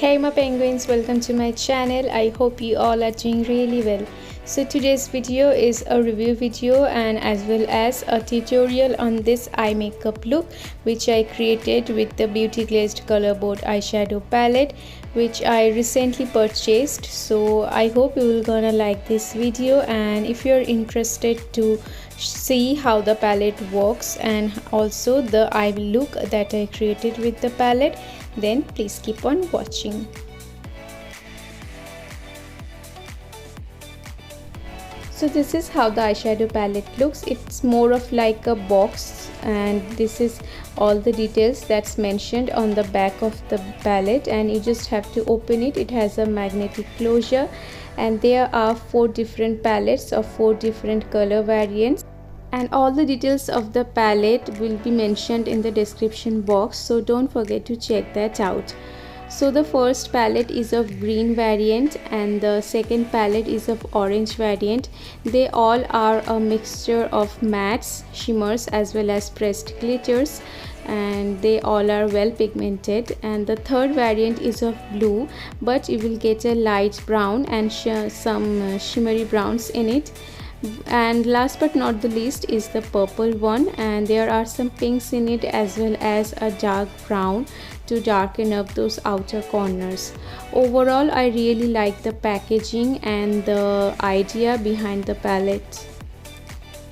Hey my penguins, welcome to my channel. I hope you all are doing really well. So today's video is a review video and as well as a tutorial on this eye makeup look which I created with the Beauty Glazed Color Board eyeshadow palette which I recently purchased. So I hope you will gonna like this video, and if you're interested to see how the palette works and also the eye look that I created with the palette, then please keep on watching. So this is how the eyeshadow palette looks. It's more of like a box, and this is all the details that's mentioned on the back of the palette, and you just have to open it. It has a magnetic closure, and there are 4 different palettes of 4 different color variants, and all the details of the palette will be mentioned in the description box, so don't forget to check that out. So the first palette is of green variant and the second palette is of orange variant. They all are a mixture of mattes, shimmers as well as pressed glitters, and they all are well pigmented. And the third variant is of blue, but you will get a light brown and some shimmery browns in it. And last but not the least is the purple one, and there are some pinks in it as well as a dark brown to darken up those outer corners. Overall, I really like the packaging and the idea behind the palette.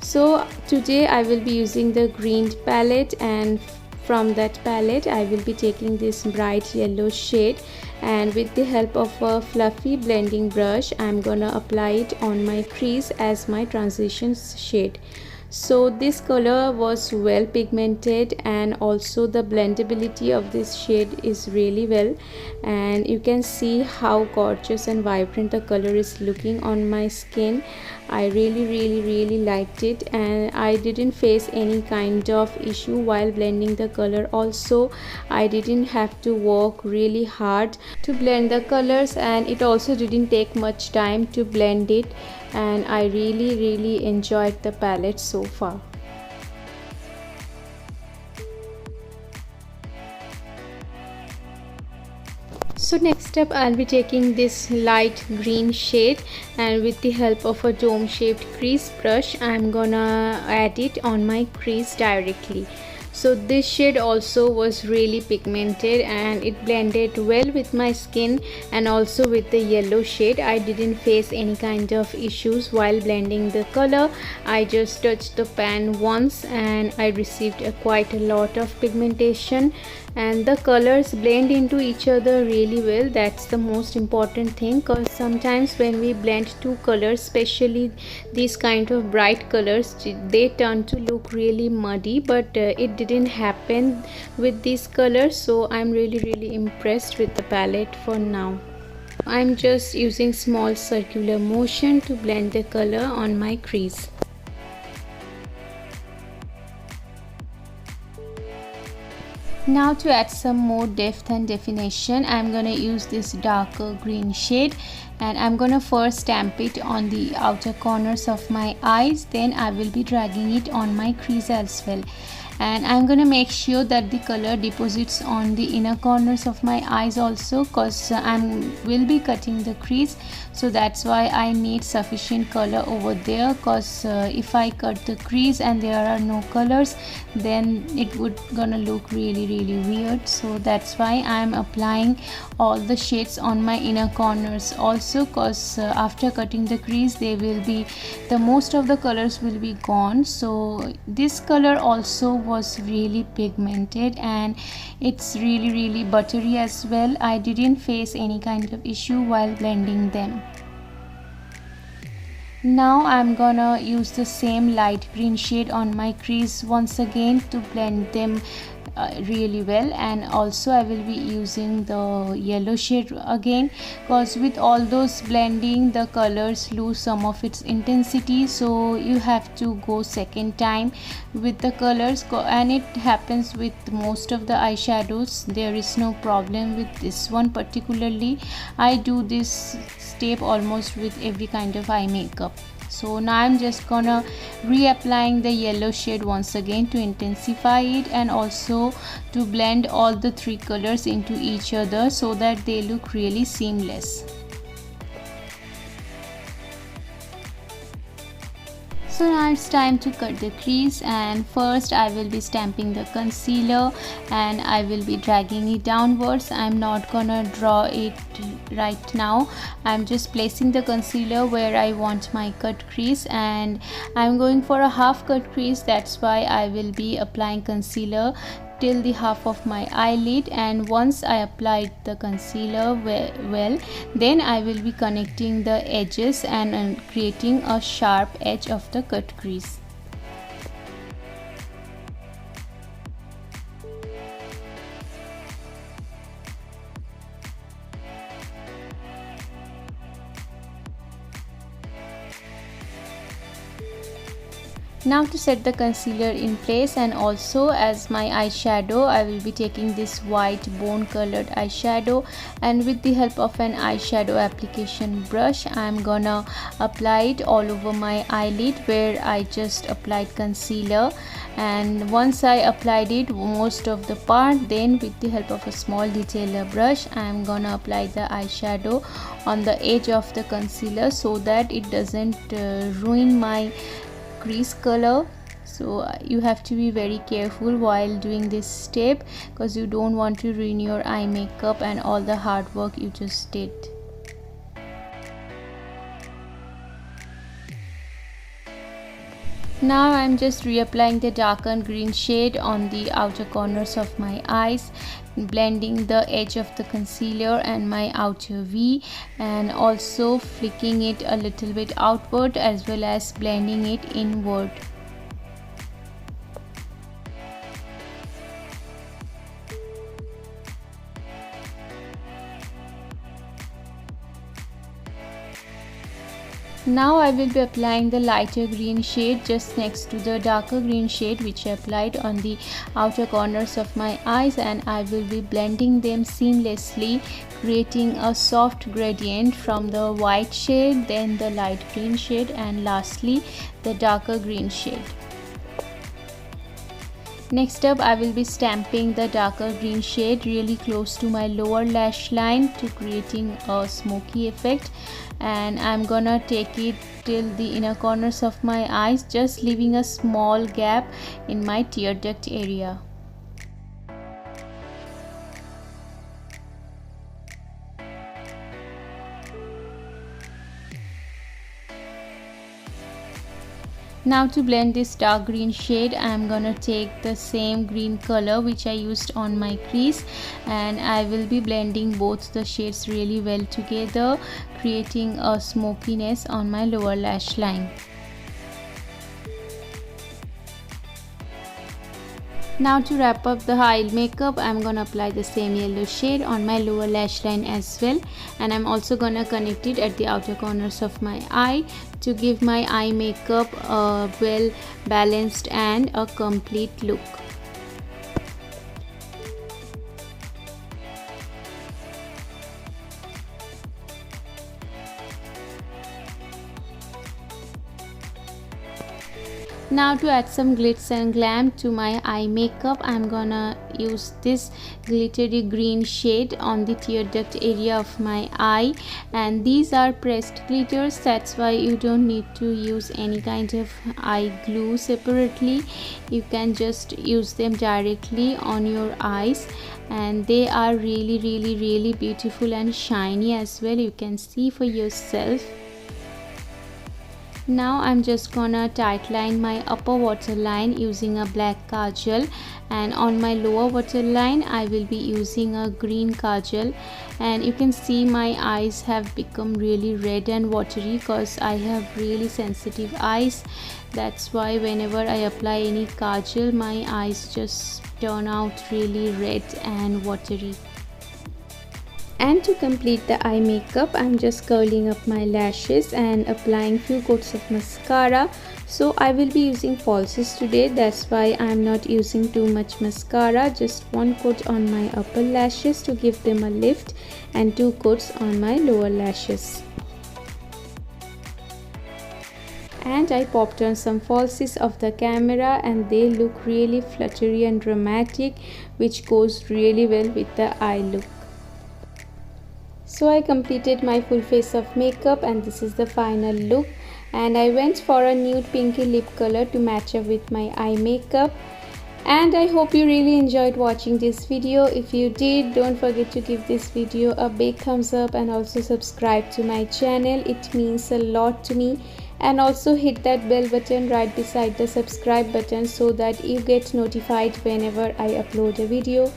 So today I will be using the green palette, and from that palette I will be taking this bright yellow shade, and with the help of a fluffy blending brush I'm gonna apply it on my crease as my transition shade. So this color was well pigmented, and also the blendability of this shade is really well, and you can see how gorgeous and vibrant the color is looking on my skin. I really liked it, and I didn't face any kind of issue while blending the color. Also, I didn't have to work really hard to blend the colors, and it also didn't take much time to blend it, and I really enjoyed the palette so far. So next step I'll be taking this light green shade, and with the help of a dome shaped crease brush I'm gonna add it on my crease directly. So this shade also was really pigmented and it blended well with my skin and also with the yellow shade. I didn't face any kind of issues while blending the color. I just touched the pan once and I received quite a lot of pigmentation, and the colors blend into each other really well. That's the most important thing, because sometimes when we blend two colors, especially these kind of bright colors, they turn to look really muddy, but it didn't happen with these colors. So I'm really impressed with the palette for now. I'm just using small circular motion to blend the color on my crease. Now to add some more depth and definition, I'm gonna use this darker green shade, and I'm gonna first stamp it on the outer corners of my eyes, then I will be dragging it on my crease as well. And I'm gonna make sure that the color deposits on the inner corners of my eyes also, because I will be cutting the crease, so that's why I need sufficient color over there, because if I cut the crease and there are no colors, then it would gonna look really weird. So that's why I'm applying all the shades on my inner corners also, because after cutting the crease the most of the colors will be gone. So this color also was really pigmented and it's really buttery as well. I didn't face any kind of issue while blending them. Now I'm gonna use the same light green shade on my crease once again to blend them really well, and also I will be using the yellow shade again, because with all those blending the colors lose some of its intensity, so you have to go second time with the colors, and it happens with most of the eyeshadows. There is no problem with this one particularly. I do this step almost with every kind of eye makeup. So now I'm just gonna reapplying the yellow shade once again to intensify it, and also to blend all the three colors into each other so that they look really seamless. So now it's time to cut the crease, and first I will be stamping the concealer and I will be dragging it downwards. I'm not gonna draw it right now. I'm just placing the concealer where I want my cut crease, and I'm going for a half cut crease. That's why I will be applying concealer till the half of my eyelid, and once I applied the concealer well, then I will be connecting the edges and creating a sharp edge of the cut crease. Now to set the concealer in place, and also as my eyeshadow, I will be taking this white bone colored eyeshadow, and with the help of an eyeshadow application brush, I am gonna apply it all over my eyelid where I just applied concealer. And once I applied it most of the part, then with the help of a small detailer brush, I am gonna apply the eyeshadow on the edge of the concealer so that it doesn't ruin my crease color. So you have to be very careful while doing this step, because you don't want to ruin your eye makeup and all the hard work you just did. Now I'm just reapplying the darker green shade on the outer corners of my eyes, blending the edge of the concealer and my outer V, and also flicking it a little bit outward as well as blending it inward. Now I will be applying the lighter green shade just next to the darker green shade which I applied on the outer corners of my eyes, and I will be blending them seamlessly, creating a soft gradient from the white shade, then the light green shade, and lastly the darker green shade. Next up, I will be stamping the darker green shade really close to my lower lash line to creating a smoky effect, and I'm gonna take it till the inner corners of my eyes, just leaving a small gap in my tear duct area. Now to blend this dark green shade, I am gonna take the same green color which I used on my crease, and I will be blending both the shades really well together, creating a smokiness on my lower lash line. Now to wrap up the eye makeup, I'm gonna apply the same yellow shade on my lower lash line as well, and I'm also gonna connect it at the outer corners of my eye to give my eye makeup a well balanced and a complete look. Now to add some glitz and glam to my eye makeup, I'm gonna use this glittery green shade on the tear duct area of my eye, and these are pressed glitters, that's why you don't need to use any kind of eye glue separately. You can just use them directly on your eyes, and they are really beautiful and shiny as well. You can see for yourself. Now I'm just gonna tightline my upper waterline using a black kajal, and on my lower waterline I will be using a green kajal, and you can see my eyes have become really red and watery because I have really sensitive eyes. That's why whenever I apply any kajal, my eyes just turn out really red and watery. And to complete the eye makeup, I'm just curling up my lashes and applying few coats of mascara. So I will be using falsies today, that's why I'm not using too much mascara. Just one coat on my upper lashes to give them a lift, and two coats on my lower lashes. and I popped on some falsies of the camera, and they look really fluttery and dramatic, which goes really well with the eye look. So I completed my full face of makeup, and this is the final look. And I went for a nude pinky lip color to match up with my eye makeup. And I hope you really enjoyed watching this video. If you did, don't forget to give this video a big thumbs up and also subscribe to my channel. It means a lot to me. And also hit that bell button right beside the subscribe button so that you get notified whenever I upload a video.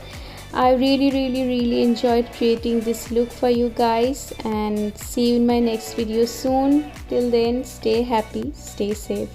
I really enjoyed creating this look for you guys, and see you in my next video soon. Till then, stay happy, stay safe.